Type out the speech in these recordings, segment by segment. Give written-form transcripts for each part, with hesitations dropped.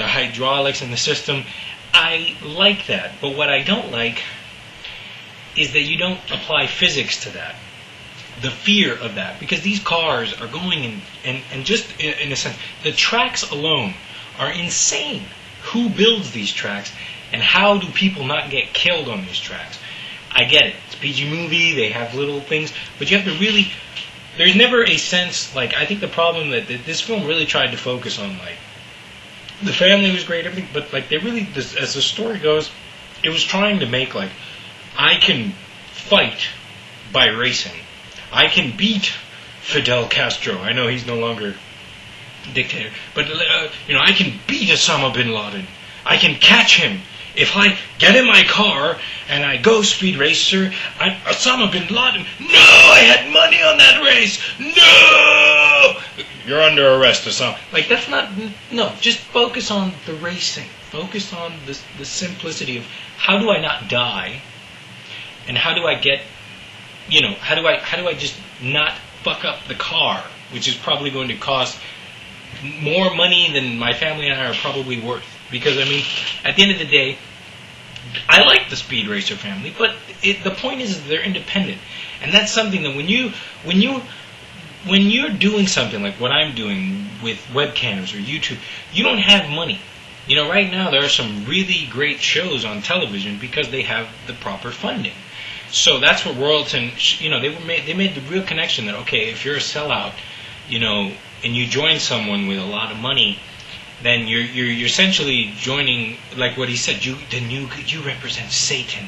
the hydraulics and the system. I like that, but what I don't like is that you don't apply physics to that. The fear of that, because these cars are going and just in a sense, the tracks alone are insane. Who builds these tracks, and how do people not get killed on these tracks? I get it. It's a PG movie, they have little things, but you have to really, there's never a sense, like, I think the problem that this film really tried to focus on, like, the family was great, everything, but, like, they really, as the story goes, it was trying to make, like, I can fight by racing. I can beat Fidel Castro. I know he's no longer dictator, but I can beat Osama bin Laden. I can catch him if I get in my car and I go speed racer. Osama bin Laden. No, I had money on that race. No, you're under arrest, Osama. Like, that's not. No, just focus on the racing. Focus on the simplicity of how do I not die, and how do I get. How do I just not fuck up the car, which is probably going to cost more money than my family and I are probably worth. Because, I mean, at the end of the day, I like the Speed Racer family, but the point is they're independent. And that's something that when you're doing something like what I'm doing with webcams or YouTube, you don't have money. Right now there are some really great shows on television because they have the proper funding. So that's what Royalton, they made the real connection that, okay, if you're a sellout, and you join someone with a lot of money, then you're essentially joining, like what he said, you represent Satan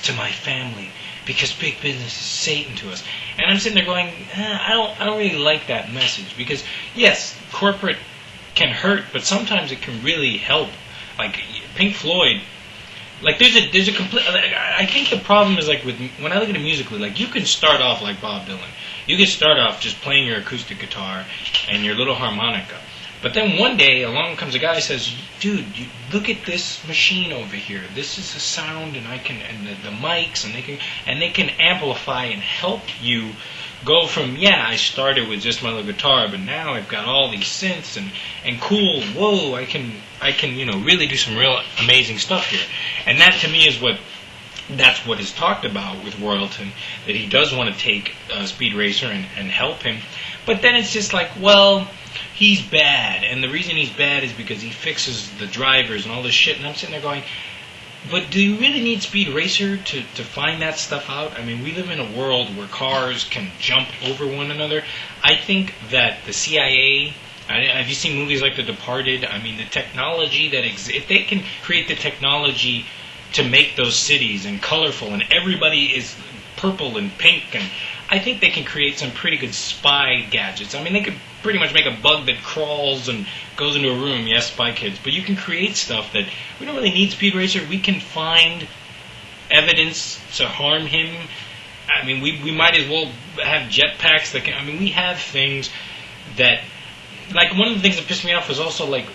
to my family because big business is Satan to us. And I'm sitting there going, I don't really like that message, because yes, corporate can hurt, but sometimes it can really help. Like Pink Floyd. Like there's a complete. I think the problem is like when I look at it musically, like you can start off like Bob Dylan. You can start off just playing your acoustic guitar and your little harmonica, but then one day along comes a guy and says, "Dude, look at this machine over here. This is the sound, and the mics, and they can amplify and help you go from I started with just my little guitar, but now I've got all these synths and cool. Whoa, I can really do some real amazing stuff here." And that to me is that's what is talked about with Royalton, that he does want to take Speed Racer and help him, but then it's just like, well, he's bad, and the reason he's bad is because he fixes the drivers and all this shit, and I'm sitting there going, but do you really need Speed Racer to find that stuff out? I mean, we live in a world where cars can jump over one another. I think that the CIA, have you seen movies like The Departed? I mean, the technology that exists, if they can create the technology to make those cities and colorful and everybody is purple and pink, and I think they can create some pretty good spy gadgets. I mean, they could pretty much make a bug that crawls and goes into a room. Yes, Spy Kids. But you can create stuff that we don't really need Speed Racer. We can find evidence to harm him. I mean, we might as well have jetpacks that can. I mean, we have things that, like, one of the things that pissed me off was also like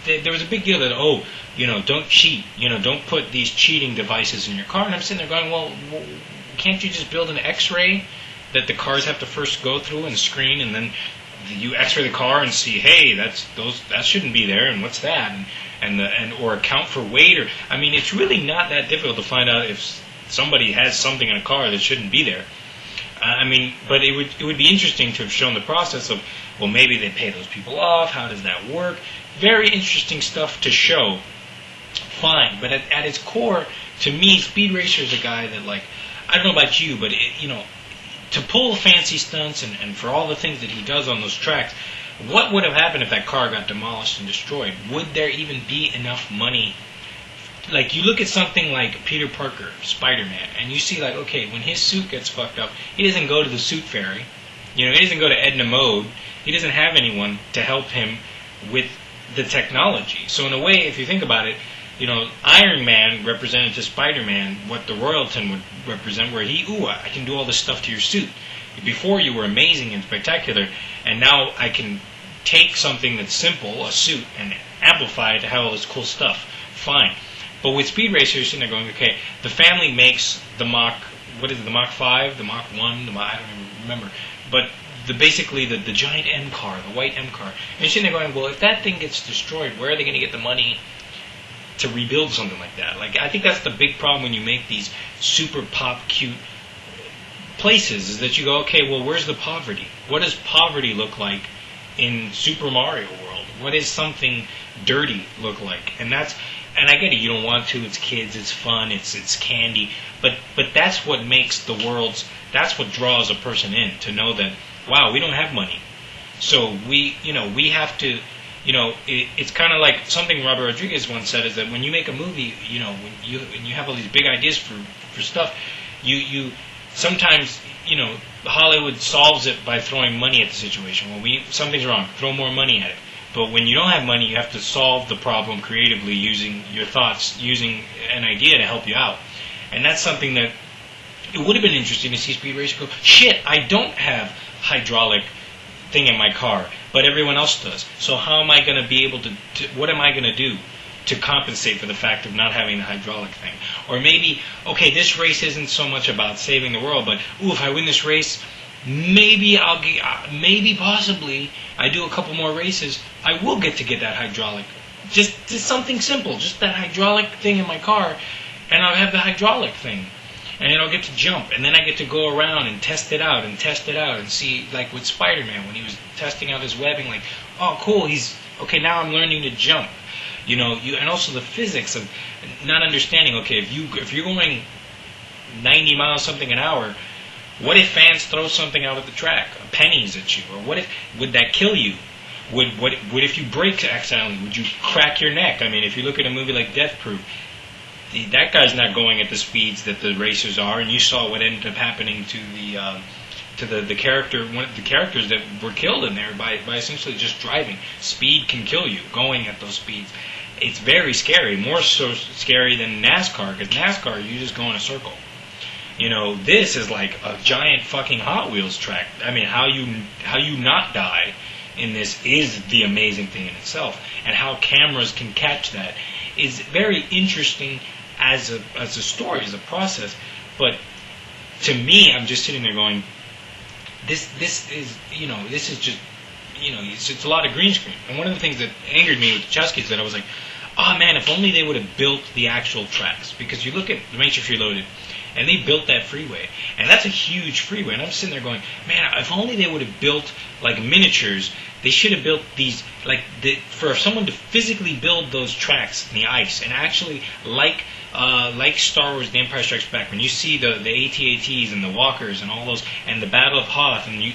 there was a big deal that don't cheat. Don't put these cheating devices in your car. And I'm sitting there going, well, can't you just build an X-ray that the cars have to first go through and screen, and then you X-ray the car and see, hey, that shouldn't be there, and what's that, or account for weight, or I mean, it's really not that difficult to find out if somebody has something in a car that shouldn't be there. I mean, but it would be interesting to have shown the process of, well, maybe they pay those people off. How does that work? Very interesting stuff to show. Fine, but at its core, to me, Speed Racer is a guy that, like, I don't know about you, but to pull fancy stunts and for all the things that he does on those tracks, what would have happened if that car got demolished and destroyed? Would there even be enough money? Like, you look at something like Peter Parker, Spider-Man, and you see, like, okay, when his suit gets fucked up, he doesn't go to the suit fairy. He doesn't go to Edna Mode. He doesn't have anyone to help him with the technology. So in a way, if you think about it, Iron Man represented to Spider-Man what the Royalton would represent, where I can do all this stuff to your suit. Before you were amazing and spectacular, and now I can take something that's simple, a suit, and amplify it to have all this cool stuff. Fine. But with Speed Racer, you're sitting there going, okay, the family makes the Mach, what is it, the Mach 5, the Mach 1, I don't even remember. But basically the giant M car, the white M car. And you're sitting there going, well, if that thing gets destroyed, where are they going to get the money to rebuild something like that? Like, I think that's the big problem when you make these super pop cute places, is that you go, okay, well, where's the poverty? What does poverty look like in Super Mario World? What does something dirty look like? And I get it, you don't want to, it's kids, it's fun, it's candy, but that's what makes the world's, that's what draws a person in, to know that, wow, we don't have money. So we have to, it's kind of like something Robert Rodriguez once said, is that when you make a movie, when you have all these big ideas for stuff, you sometimes, Hollywood solves it by throwing money at the situation. Well, something's wrong, throw more money at it. But when you don't have money, you have to solve the problem creatively using your thoughts, using an idea to help you out. And that's something that it would have been interesting to see Speed Racer go, shit, I don't have hydraulic thing in my car, but everyone else does. So how am I going to be able to what am I going to do to compensate for the fact of not having the hydraulic thing? Or maybe, okay, this race isn't so much about saving the world, but, if I win this race, maybe possibly, I do a couple more races, I will get that hydraulic. Just something simple, just that hydraulic thing in my car, and I'll have the hydraulic thing. And then I'll get to jump, and then I get to go around and test it out, and see, like with Spider-Man, when he was testing out his webbing, like, oh, cool, okay, now I'm learning to jump. And also the physics of not understanding, okay, if you're going 90 miles something an hour, what if fans throw something out at the track, pennies at you? Or would that kill you? Would if you brake accidentally, would you crack your neck? I mean, if you look at a movie like Death Proof, that guy's not going at the speeds that the racers are, and you saw what ended up happening to the character, one of the characters that were killed in there by essentially just driving. Speed can kill you, going at those speeds. It's very scary, more so scary than NASCAR, because NASCAR, you just go in a circle. This is like a giant fucking Hot Wheels track. I mean, how you not die in this is the amazing thing in itself, and how cameras can catch that is very interesting as a story, as a process. But to me, I'm just sitting there going, this is just, it's a lot of green screen. And one of the things that angered me with Chesky is that I was like, oh man, if only they would have built the actual tracks. Because you look at Make Sure You're Loaded, and they built that freeway, and that's a huge freeway. And I'm sitting there going, man, if only they would have built like miniatures. They should have built these, for someone to physically build those tracks in the ice, and actually like Star Wars: The Empire Strikes Back, when you see the AT-ATs and the walkers and all those, and the Battle of Hoth, and the